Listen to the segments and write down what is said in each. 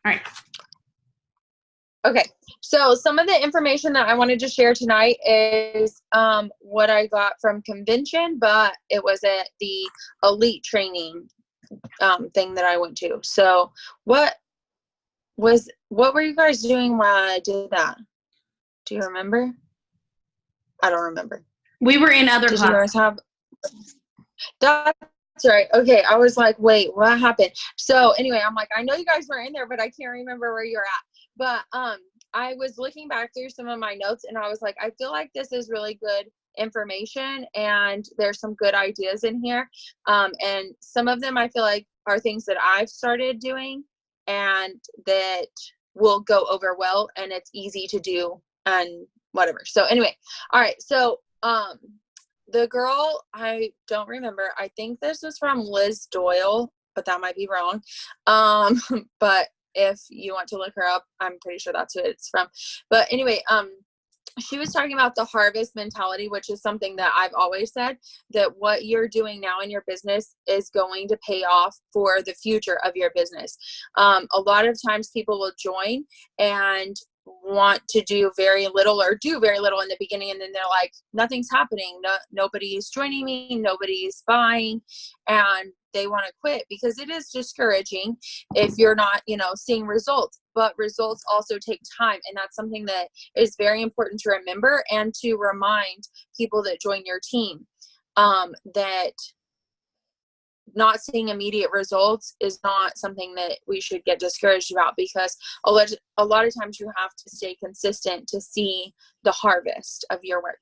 All right. Okay, so some of the information that I wanted to share tonight is what I got from convention, but it was at the elite training thing that I went to. So what were you guys doing while I did that? Do you remember? I don't remember. We were in other Did classes. you guys have? That's right. Okay, I was like, wait, what happened? So anyway, I'm like, I know you guys were in there, but I can't remember where you're at. But I was looking back through some of my notes, and I was like, I feel like this is really good information, and there's some good ideas in here. And some of them I feel like are things that I've started doing, and that will go over well, and it's easy to do, and whatever. So anyway, all right. So the girl, I don't remember. I think this was from Liz Doyle, but that might be wrong. But if you want to look her up, I'm pretty sure that's who it's from. But anyway, she was talking about the harvest mentality, which is something that I've always said, that what you're doing now in your business is going to pay off for the future of your business. A lot of times people will join and want to do very little or do very little in the beginning, and then they're like, nothing's happening, nobody's joining me, nobody's buying, and they want to quit, because it is discouraging if you're not, seeing results. But results also take time, and that's something that is very important to remember and to remind people that join your team, that not seeing immediate results is not something that we should get discouraged about, because a lot of times you have to stay consistent to see the harvest of your work.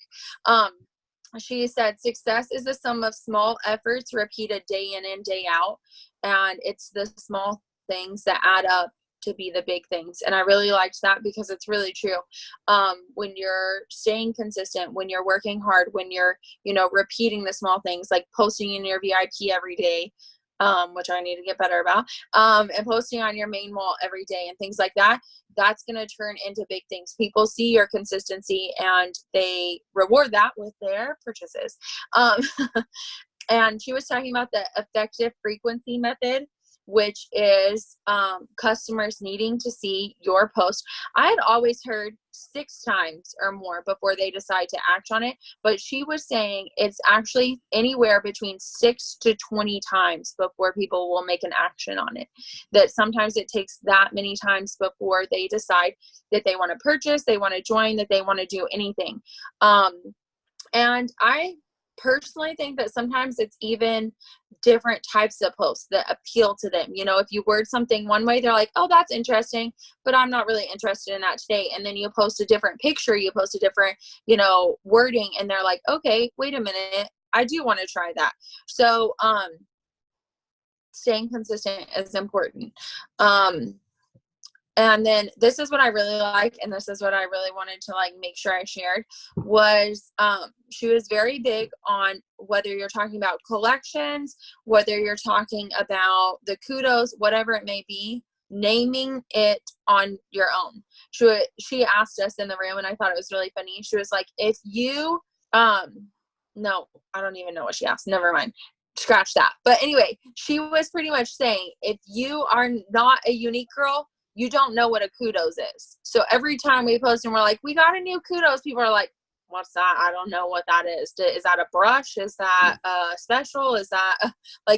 She said, success is the sum of small efforts repeated day in and day out. And it's the small things that add up to be the big things. And I really liked that, because it's really true. When you're staying consistent, when you're working hard, when you're, repeating the small things, like posting in your VIP every day, which I need to get better about, and posting on your main wall every day and things like that, that's going to turn into big things. People see your consistency and they reward that with their purchases. And she was talking about the effective frequency method, which is customers needing to see your post. I had always heard 6 times or more before they decide to act on it, but she was saying it's actually anywhere between 6 to 20 times before people will make an action on it. That sometimes it takes that many times before they decide that they want to purchase, they want to join, that they want to do anything. And I personally think that sometimes it's even different types of posts that appeal to them. If you word something one way, they're like, oh, that's interesting, but I'm not really interested in that today. And then you post a different picture, you post a different, wording, and they're like, okay, wait a minute, I do want to try that. So, staying consistent is important. And then this is what I really like, and this is what I really wanted to make sure I shared, was she was very big on whether you're talking about collections, whether you're talking about the kudos, whatever it may be, naming it on your own. She asked us in the room, and I thought it was really funny. She was like, if you, no, I don't even know what she asked. Never mind. Scratch that. But anyway, she was pretty much saying, if you are not a unique girl, you don't know what a kudos is. So every time we post and we're like, we got a new kudos, people are like, what's that? I don't know what that is. Is that a brush? Is that special? Is that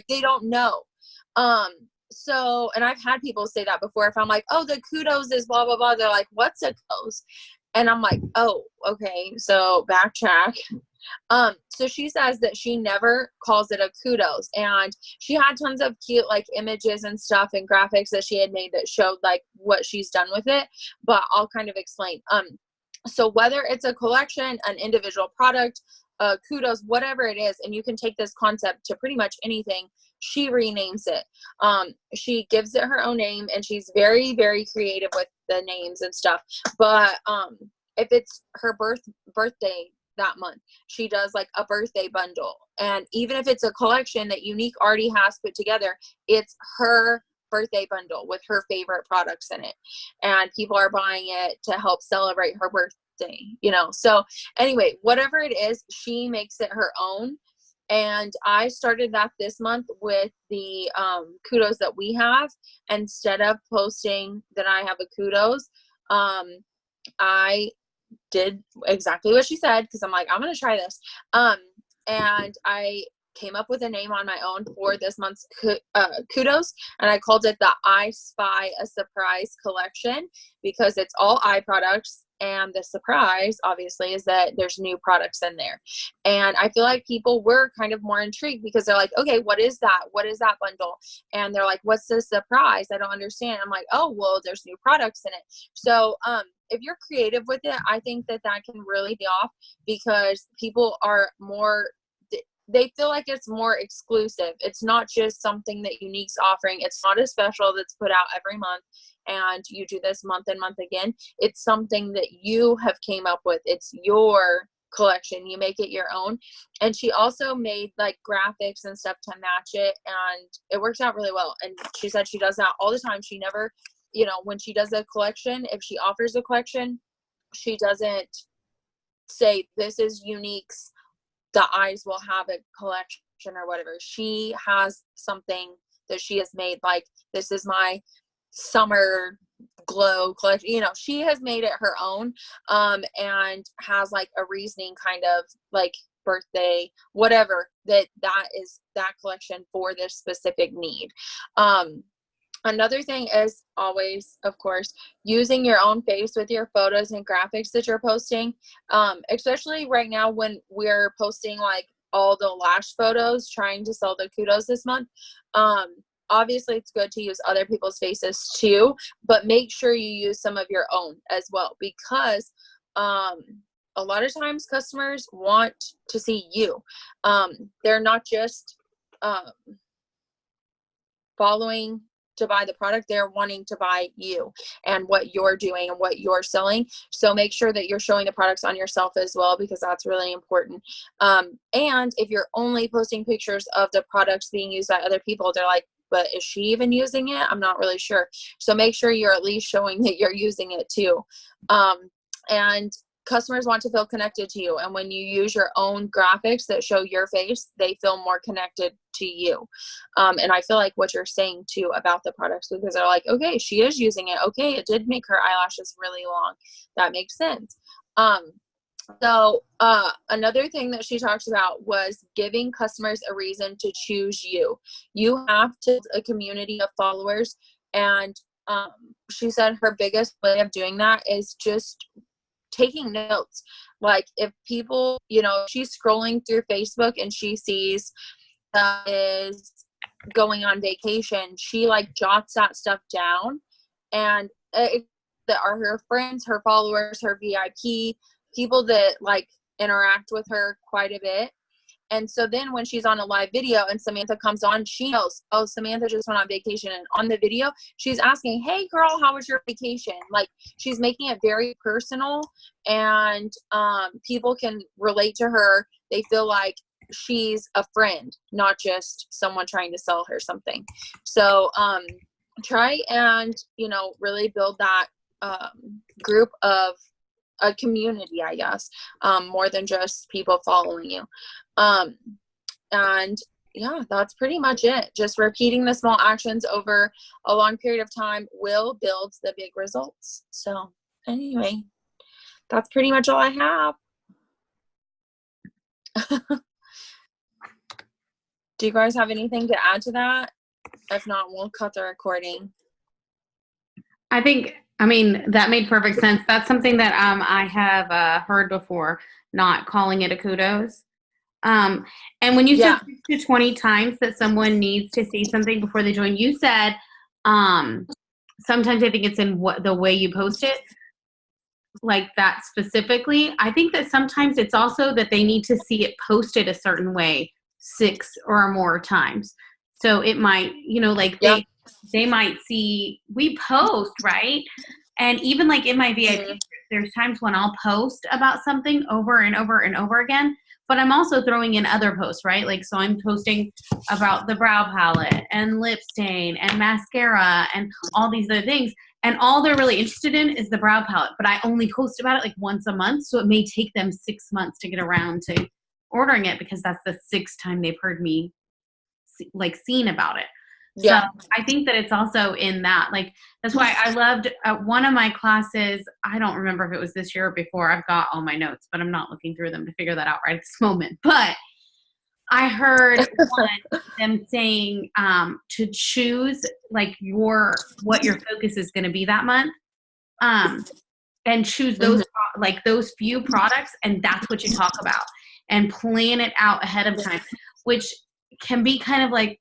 they don't know. So, and I've had people say that before. If I'm like, oh, the kudos is blah, blah, blah. They're like, what's a kudos? And I'm like, oh, okay. So backtrack. So she says that she never calls it a kudos, and she had tons of cute images and stuff and graphics that she had made that showed what she's done with it, but I'll kind of explain. So whether it's a collection, an individual product, kudos, whatever it is, and you can take this concept to pretty much anything, she renames it. She gives it her own name, and she's very, very creative with the names and stuff. But if it's her birthday that month, she does a birthday bundle. And even if it's a collection that Younique already has put together, it's her birthday bundle with her favorite products in it, and people are buying it to help celebrate her birthday. So anyway, whatever it is, she makes it her own. And I started that this month with the kudos that we have. Instead of posting that I have a kudos, I did exactly what she said, because I'm like, I'm going to try this. And I came up with a name on my own for this month's kudos, and I called it the I Spy a Surprise collection, because it's all eye products, and the surprise obviously is that there's new products in there. And I feel like people were kind of more intrigued, because they're like, okay, what is that bundle? And they're like, what's the surprise? I don't understand. I'm like, oh, well, there's new products in it. So if you're creative with it, I think that can really be off, because people are more, they feel like it's more exclusive. It's not just something that Younique's offering. It's not a special that's put out every month and you do this month and month again. It's something that you have came up with. It's your collection. You make it your own. And she also made like graphics and stuff to match it, and it works out really well. And she said she does that all the time. She never, when she does a collection, if she offers a collection, she doesn't say this is Younique's, the eyes will have a collection or whatever. She has something that she has made, like, this is my summer glow collection. She has made it her own, and has like a reasoning, kind of like birthday, whatever, that is that collection for this specific need. Another thing is always, of course, using your own face with your photos and graphics that you're posting, especially right now when we're posting like all the lash photos, trying to sell the kudos this month. Obviously, it's good to use other people's faces too, but make sure you use some of your own as well, because a lot of times customers want to see you. They're not just following to buy the product, they're wanting to buy you and what you're doing and what you're selling. So make sure that you're showing the products on yourself as well, because that's really important. And if you're only posting pictures of the products being used by other people, they're like, but is she even using it? I'm not really sure. So make sure you're at least showing that you're using it too. And customers want to feel connected to you. And when you use your own graphics that show your face, they feel more connected to you. And I feel like what you're saying too about the products, because they're like, okay, she is using it. Okay, it did make her eyelashes really long. That makes sense. So another thing that she talks about was giving customers a reason to choose you. You have to build a community of followers. And she said her biggest way of doing that is just taking notes. Like if people, she's scrolling through Facebook and she sees that is going on vacation, she like jots that stuff down, and that are her friends, her followers, her VIP, people that like interact with her quite a bit. And so then when she's on a live video and Samantha comes on, she knows, oh, Samantha just went on vacation. And on the video, she's asking, hey, girl, how was your vacation? Like, she's making it very personal, and people can relate to her. They feel like she's a friend, not just someone trying to sell her something. So try and, really build that group of a community, I guess, more than just people following you. And yeah, that's pretty much it. Just repeating the small actions over a long period of time will build the big results. So anyway, that's pretty much all I have. Do you guys have anything to add to that? If not, we'll cut the recording. I mean, that made perfect sense. That's something that I have heard before, not calling it a kudos. And when you said 6 to 20 times that someone needs to see something before they join, you said sometimes I think it's in the way you post it, like that specifically. I think that sometimes it's also that they need to see it posted a certain way 6 or more times. So it might, they might see we post, right? And even like in my VIP, there's times when I'll post about something over and over and over again, but I'm also throwing in other posts, right? Like, so I'm posting about the brow palette and lip stain and mascara and all these other things. And all they're really interested in is the brow palette, but I only post about it like once a month. So it may take them 6 months to get around to ordering it because that's the sixth time they've heard me like seen about it. Yeah. So I think that it's also in that, like, that's why I loved one of my classes. I don't remember if it was this year or before. I've got all my notes, but I'm not looking through them to figure that out right at this moment. But I heard them saying to choose like what your focus is going to be that month, and choose those like those few products, and that's what you talk about, and plan it out ahead of time, which can be kind of like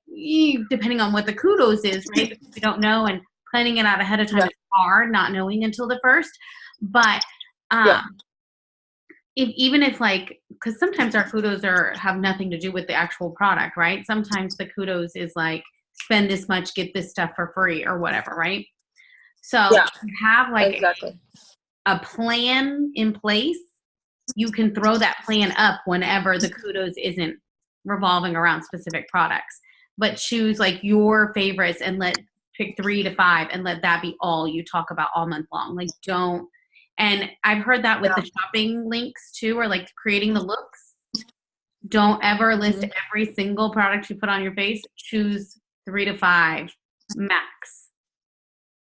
depending on what the kudos is, right? Because we don't know, and planning it out ahead of time is hard, not knowing until the first. But even if like, because sometimes our kudos have nothing to do with the actual product, right? Sometimes the kudos is like spend this much, get this stuff for free or whatever, right? So if you have like a plan in place, you can throw that plan up whenever the kudos isn't revolving around specific products, but choose like your favorites and pick 3 to 5 and let that be all you talk about all month long. Like don't. And I've heard that with the shopping links too, or like creating the looks. Don't ever list every single product you put on your face. Choose 3 to 5 max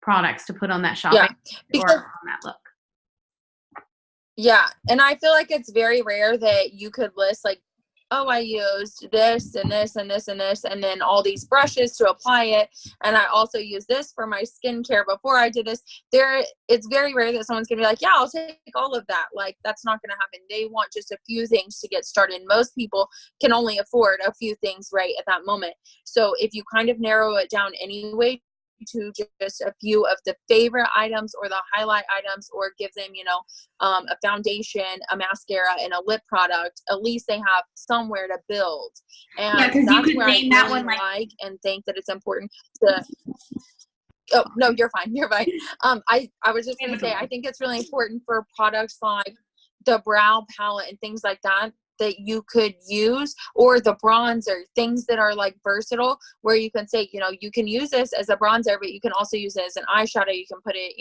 products to put on that shopping or on that look. Yeah. And I feel like it's very rare that you could list like, oh, I used this and this and this and this, and then all these brushes to apply it. And I also use this for my skincare before I did this. It's very rare that someone's gonna be like, yeah, I'll take all of that. Like, that's not gonna happen. They want just a few things to get started. Most people can only afford a few things right at that moment. So if you kind of narrow it down anyway to just a few of the favorite items or the highlight items, or give them, a foundation, a mascara, and a lip product, at least they have somewhere to build. And that's where I really like and think that it's important to oh no, you're fine. I was just gonna say, I think it's really important for products like the brow palette and things like that you could use, or the bronzer, things that are like versatile, where you can say, you can use this as a bronzer, but you can also use it as an eyeshadow. You can put it,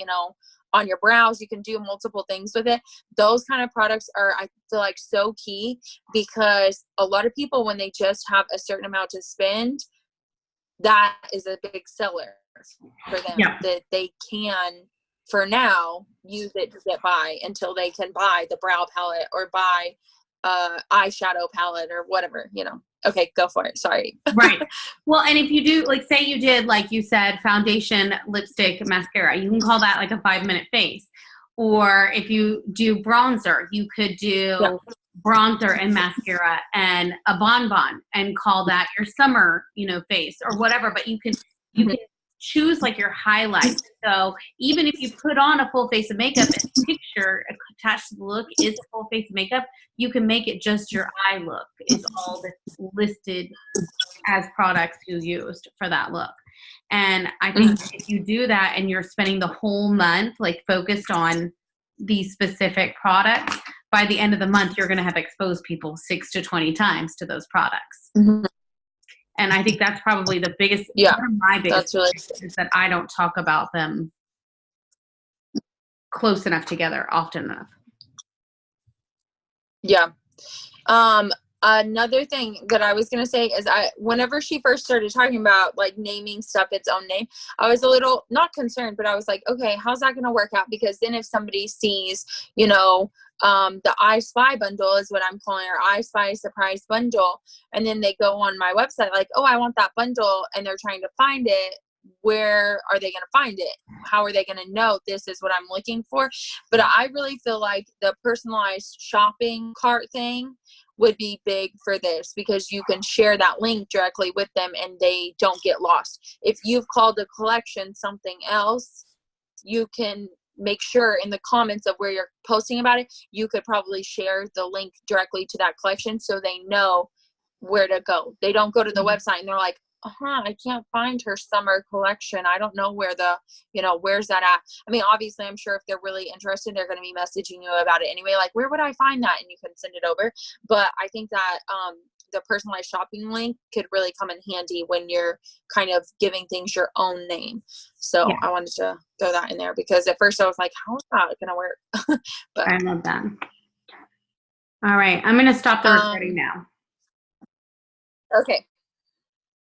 on your brows. You can do multiple things with it. Those kind of products are, I feel like, so key, because a lot of people, when they just have a certain amount to spend, that is a big seller for them, that they can, for now, use it to get by until they can buy the brow palette or buy eyeshadow palette or whatever, Okay, go for it. Sorry. Right. Well, and if you do, like, say you did, like you said, foundation, lipstick, mascara, you can call that like a 5-minute face. Or if you do bronzer, you could do bronzer and mascara and a bonbon and call that your summer, face or whatever. But you can choose like your highlights. So even if you put on a full face of makeup and the picture attached to the look is a full face of makeup, you can make it just your eye look is all that's listed as products you used for that look. And I think if you do that and you're spending the whole month like focused on these specific products, by the end of the month, you're going to have exposed people 6 to 20 times to those products. And I think that's probably the biggest, one of my biggest is that I don't talk about them close enough together often enough. Yeah. Another thing that I was going to say is whenever she first started talking about like naming stuff its own name, I was a little not concerned, but I was like, okay, how's that going to work out? Because then if somebody sees, the I Spy bundle is what I'm calling our I Spy surprise bundle, and then they go on my website like, oh, I want that bundle, and they're trying to find it, where are they going to find it? How are they going to know this is what I'm looking for? But I really feel like the personalized shopping cart thing would be big for this, because you can share that link directly with them and they don't get lost. If you've called a collection something else, you can make sure in the comments of where you're posting about it, you could probably share the link directly to that collection so they know where to go. They don't go to the website and they're like, I can't find her summer collection. I don't know where where's that at? I mean, obviously, I'm sure if they're really interested, they're going to be messaging you about it anyway. Like, where would I find that? And you can send it over. But I think that the personalized shopping link could really come in handy when you're kind of giving things your own name. So I wanted to throw that in there, because at first I was like, how is that going to work? But I love that. All right, I'm going to stop the recording Um, now. okay.